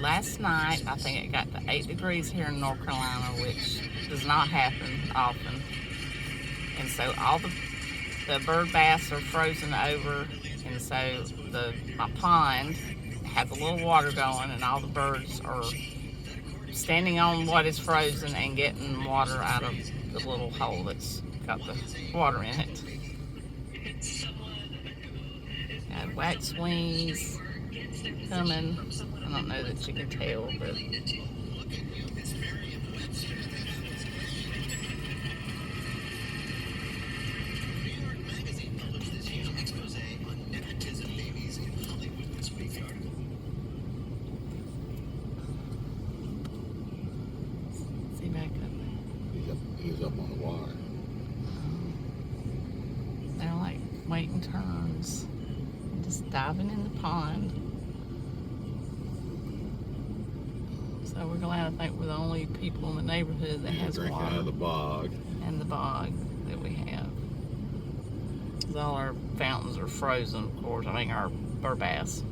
last night, I think it got to 8 degrees here in North Carolina, which does not happen often. And so all the bird baths are frozen over, and so my pond has a little water going, and all the birds are standing on what is frozen and getting water out of the little hole that's got the water in it. Got wax wings coming. I don't know that you can tell, but see back up there. He's up on the water. They're like waiting turns, just diving in the pond. So we're glad, I think we're the only people in the neighborhood that has drinking water. out of the bog. And the bog that we have. 'Cause all our fountains are frozen, of course. I mean, our bird baths.